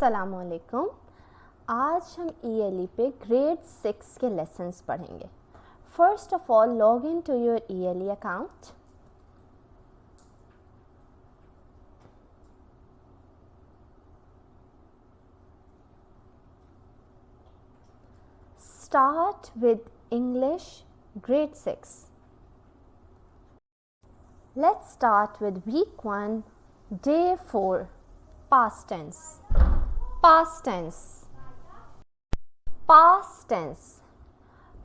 अस्सलामुअलैकुम। आज हम ELE पे ग्रेड 6 के लेसन्स पढ़ेंगे। First of all log in to your ELE account. Start with English grade 6. Let's start with week 1 day 4 past tense. Past tense. Past tense.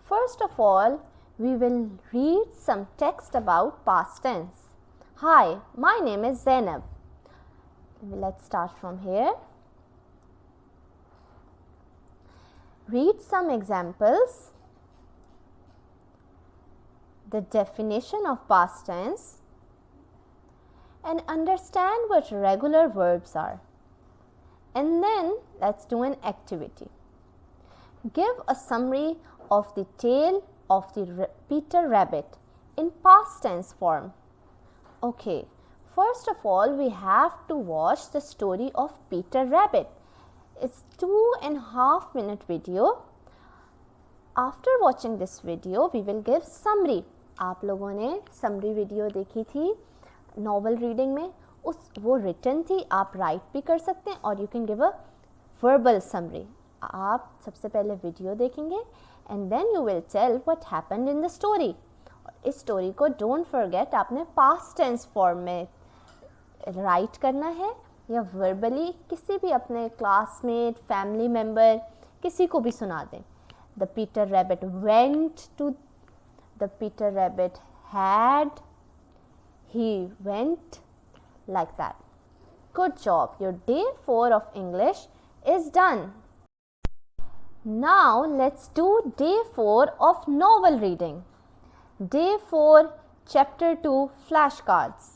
First of all, we will read some text about past tense. Hi, my name is Zainab. Let's start from here. Read some examples. The definition of past tense and understand what regular verbs are. And then let's do an activity. Give a summary of the tale of the Peter Rabbit in past tense form. Okay, first of all we have to watch the story of Peter Rabbit. It's 2.5 minute video. After watching this video, we will give summary. आप लोगों ने summary video देखी थी novel reading में, वो written थी, आप write भी कर सकते हैं और you can give a verbal summary. आप सबसे पहले video देखेंगे and then you will tell what happened in the story. इस story को don't forget आपने past tense form में write करना है या verbally किसी भी अपने classmate, family member किसी को भी सुना दें. The Peter Rabbit went to, the Peter Rabbit had, he went, like that. Good job. Your day 4 of English is done. Now let's do day 4 of novel reading. Day 4, chapter 2, flashcards.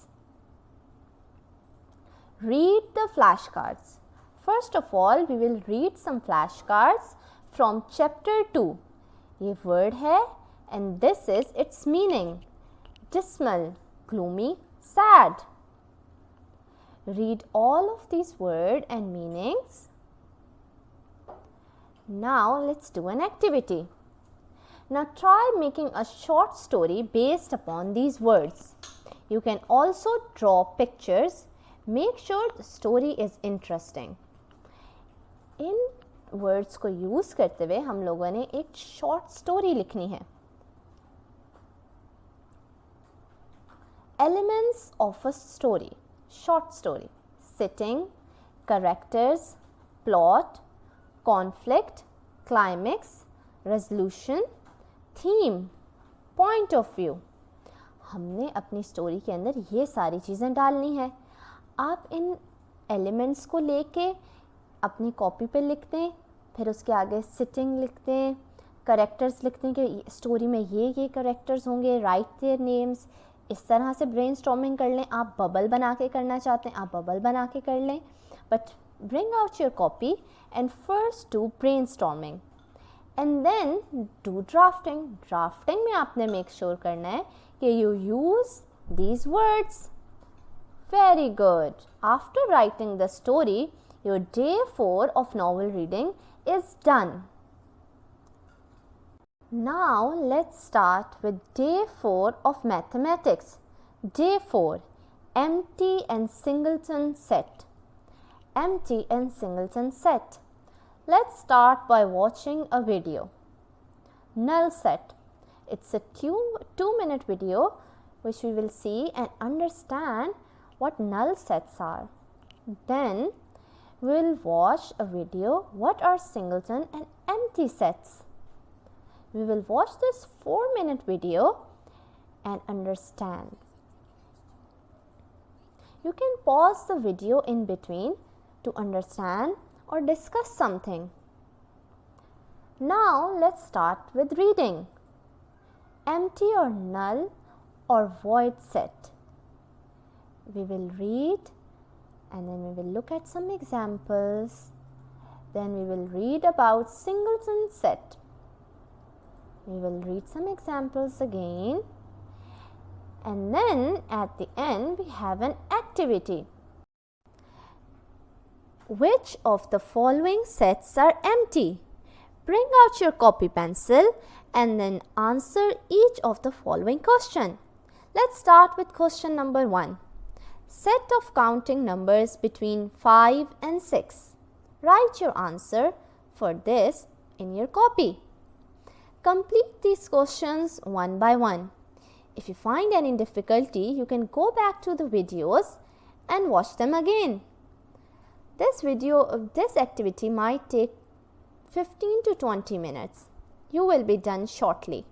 Read the flashcards. First of all, we will read some flashcards from chapter 2. ये word है and this is its meaning. Dismal, gloomy, sad. Read all of these words and meanings. Now let's do an activity. Now try making a short story based upon these words. You can also draw pictures. Make sure the story is interesting. In words को use करते हुए हम लोगों ने एक short story लिखनी है. Elements of a story. Short story. Setting, characters, plot, conflict, climax, resolution, theme, point of view. हमने अपनी स्टोरी के अंदर ये सारी चीज़ें डालनी है. आप इन एलिमेंट्स को लेके अपनी कॉपी पे लिखते हैं, फिर उसके आगे सिटिंग लिखते हैं, करेक्टर्स लिखते हैं कि स्टोरी में ये करेक्टर्स होंगे, राइट देयर नेम्स. इस तरह से ब्रेनस्टॉर्मिंग कर लें. आप बबल बना के करना चाहते हैं, आप बबल बना के कर लें. But bring out your copy and first do brainstorming and then do drafting. Drafting में आपने मेक श्योर करना है कि you use these words. Very good. After writing the story, your day 4 of novel reading is done. Now let's start with day 4 of mathematics. Day 4, empty and singleton set. Empty and singleton set. Let's start by watching a video. Null set. It's a 2-minute video which we will see and understand what null sets are. Then we will watch a video what are singleton and empty sets. We will watch this 4-minute video and understand. You can pause the video in between to understand or discuss something. Now let's start with reading. Empty or null or void set. We will read and then we will look at some examples. Then we will read about singleton set. We will read some examples again and then at the end we have an activity. Which of the following sets are empty? Bring out your copy pencil and then answer each of the following question. Let's start with question number 1. Set of counting numbers between 5 and 6. Write your answer for this in your copy. Complete these questions one by one. If you find any difficulty, you can go back to the videos and watch them again. This activity might take 15 to 20 minutes. You will be done shortly.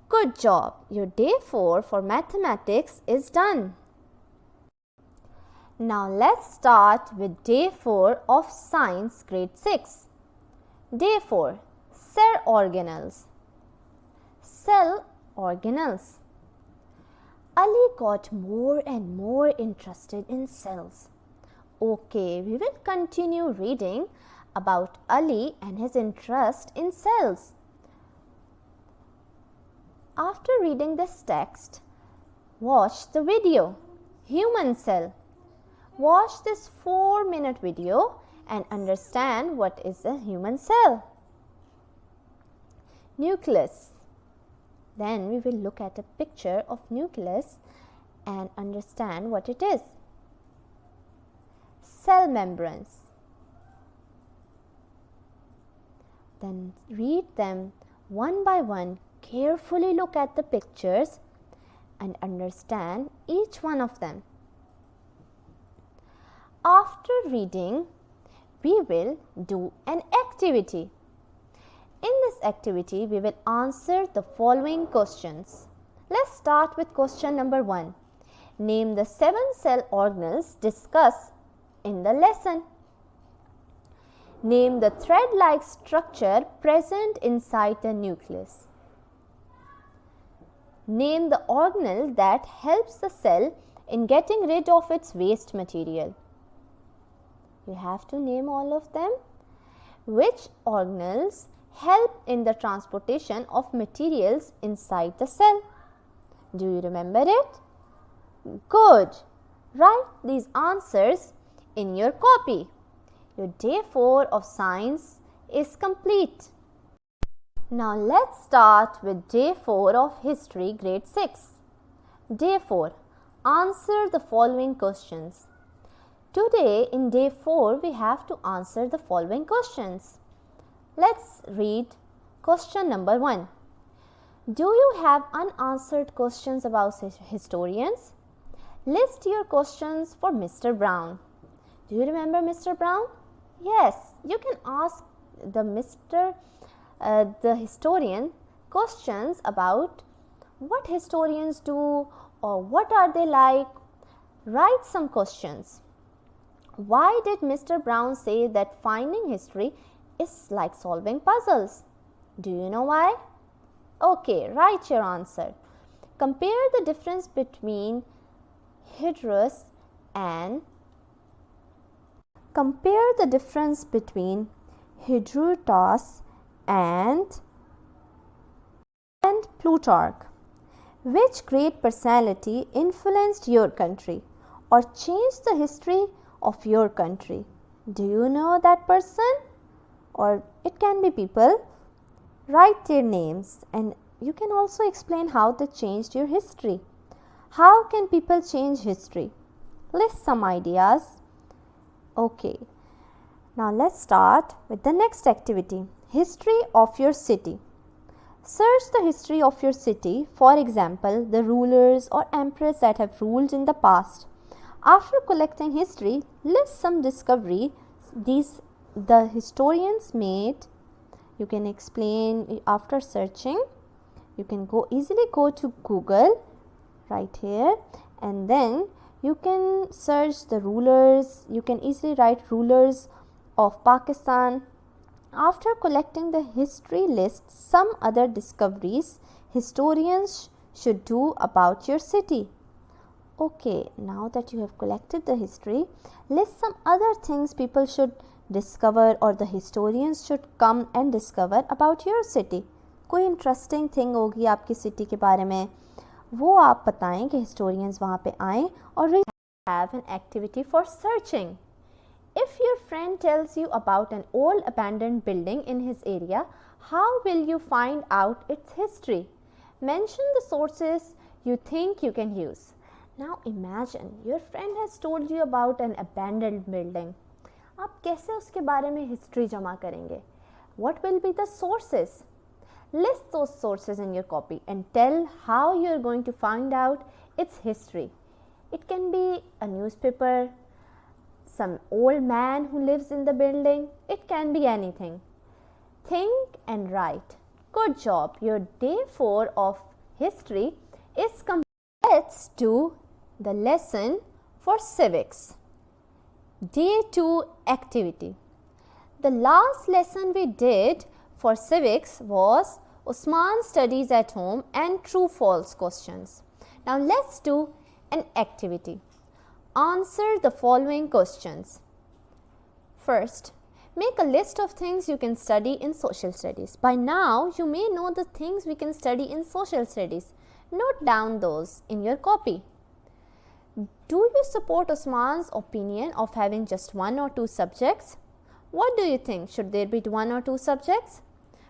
Good job. Your day 4 for mathematics is done. Now let's start with day 4 of science grade 6. Day 4. Cell organelles. Cell organelles. Ali got more and more interested in cells. Okay, we will continue reading about Ali and his interest in cells. After reading this text, watch the video, Human Cell. Watch this 4-minute video and understand what is a human cell. Nucleus. Then we will look at a picture of nucleus and understand what it is. Cell membranes. Then read them one by one. Carefully look at the pictures and understand each one of them. After reading, we will do an activity. In this activity, we will answer the following questions. Let's start with question number 1. Name the 7 cell organelles discussed in the lesson. Name the thread-like structure present inside the nucleus. Name the organelle that helps the cell in getting rid of its waste material. You have to name all of them. Which organelles help in the transportation of materials inside the cell? Do you remember it? Good. Write these answers in your copy. Your day 4 of science is complete. Now let's start with day 4 of history grade 6. Day 4. Answer the following questions. Today in day 4 we have to answer the following questions. Let's read question number 1. Do you have unanswered questions about historians? List your questions for Mr. Brown. Do you remember Mr. Brown? Yes, you can ask the historian questions about what historians do or what are they like. Write some questions. Why did Mr. Brown say that finding history is like solving puzzles? Do you know why? Okay, write your answer. Compare the difference between hydrous and Herodotus and Plutarch. Which great personality influenced your country or changed the history of your country? Do you know that person? Or it can be people. Write their names and you can also explain how they changed your history. How can people change history? List some ideas. Okay, now let's start with the next activity. History of your city. Search the history of your city, for example, the rulers or emperors that have ruled in the past. After collecting history, list some discoveries the historians made. You can explain after searching. You can easily go to Google right here and then you can search the rulers. You can easily write rulers of Pakistan. After collecting the history, list some other discoveries historians should do about your city. Okay, now that you have collected the history, list some other things people should discover or the historians should come and discover about your city. कोई interesting thing होगी आपकी city के बारे में, वो आप बताएं कि historians वहाँ पे आएँ और have an activity for searching. If your friend tells you about an old abandoned building in his area, how will you find out its history? Mention the sources you think you can use. Now imagine your friend has told you about an abandoned building. आप कैसे उसके बारे में history जमा करेंगे? What will be the sources? List those sources in your copy and tell how you are going to find out its history. It can be a newspaper, some old man who lives in the building. It can be anything. Think and write. Good job. Your day 4 of history is complete. Let's do the lesson for civics. Day 2 activity. The last lesson we did for civics was Usman studies at home and true false questions. Now let's do an activity. Answer the following questions. First, make a list of things you can study in social studies. By now, you may know the things we can study in social studies. Note down those in your copy. Do you support Usman's opinion of having just 1 or 2 subjects? What do you think? Should there be 1 or 2 subjects?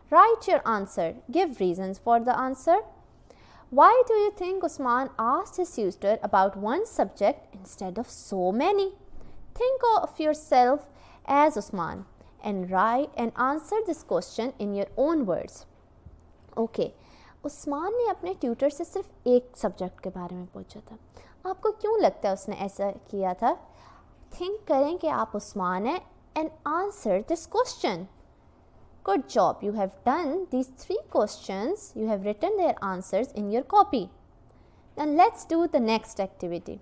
Write your answer. Give reasons for the answer. Why do you think Usman asked his tutor about 1 subject instead of so many? Think of yourself as Usman and write and answer this question in your own words. Okay, Usman ने अपने tutor से सिर्फ एक subject के बारे में पूछा था. आपको क्यों लगता है उसने ऐसा किया था? थिंक करें कि आप उस्मान हैं and answer this question. Good job. You have done these 3 questions. You have written their answers in your copy. Now let's do the next activity.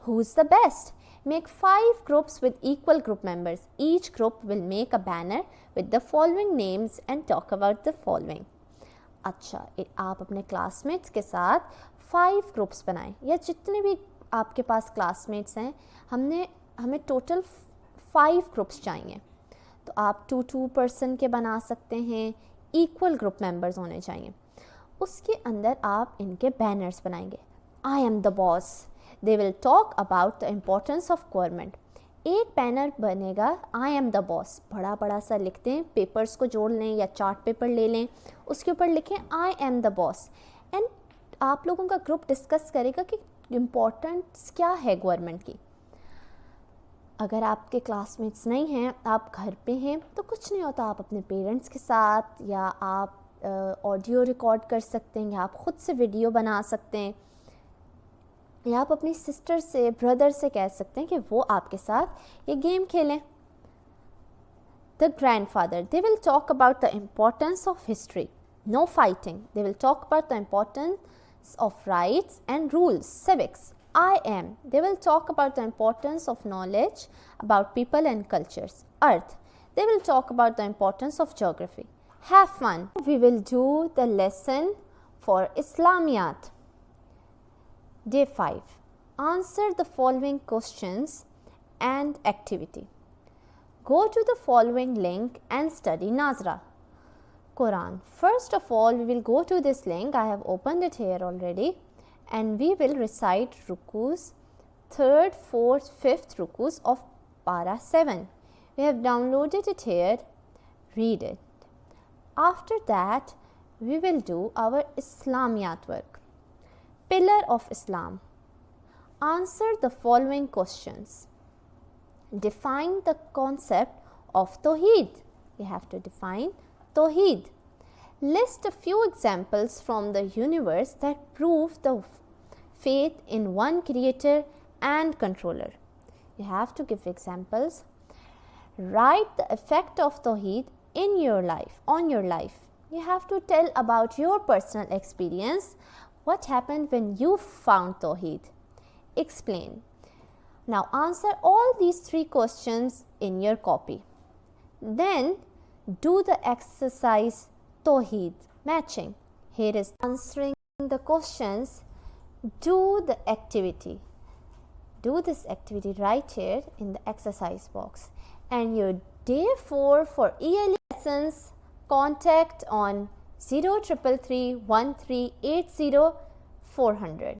Who's the best? Make 5 groups with equal group members. Each group will make a banner with the following names and talk about the following. अच्छा, आप अपने classmates के साथ 5 groups बनाएं या जितने भी आपके पास क्लासमेट्स हैं. हमें टोटल 5 ग्रुप्स चाहिए. तो आप 2 पर्सन के बना सकते हैं. इक्वल ग्रुप मेंबर्स होने चाहिए. उसके अंदर आप इनके बैनर्स बनाएंगे. I am the boss. They will talk about the importance of government. एक बैनर बनेगा आई एम द बॉस. बड़ा बड़ा सा लिखते हैं, पेपर्स को जोड़ लें या चार्ट पेपर ले लें, उसके ऊपर लिखें I am the boss. And आप लोगों का ग्रुप डिस्कस करेगा कि इम्पोर्टेंस क्या है गवर्नमेंट की. अगर आपके क्लासमेट्स नहीं हैं, आप घर पे हैं, तो कुछ नहीं होता. आप अपने पेरेंट्स के साथ या आप ऑडियो रिकॉर्ड कर सकते हैं या आप ख़ुद से वीडियो बना सकते हैं या आप अपनी सिस्टर से ब्रदर से कह सकते हैं कि वो आपके साथ ये गेम खेलें. The grandfather. They will talk about the importance of history. No fighting. They will talk about the importance of rights and rules. Civics. I am. They will talk about the importance of knowledge about people and cultures. Earth. They will talk about the importance of geography. Have fun. We will do the lesson for Islamiyat. Day 5. Answer the following questions and activity. Go to the following link and study Nazra. Quran. First of all, we will go to this link. I have opened it here already. And we will recite rukus, 3rd, 4th, 5th rukus of para 7. We have downloaded it here. Read it. After that, we will do our Islamiyat work. Pillar of Islam. Answer the following questions. Define the concept of Tawheed. We have to define Tawheed. List a few examples from the universe that prove the faith in one creator and controller. You have to give examples. Write the effect of Tawheed in your life, on your life. You have to tell about your personal experience. What happened when you found Tawheed? Explain. Now answer all these 3 questions in your copy. Then do the exercise Tawheed matching. Here is answering the questions. Do the activity. Do this activity right here in the exercise box. And your day 4 for ELE lessons, contact on 0333 1380 400.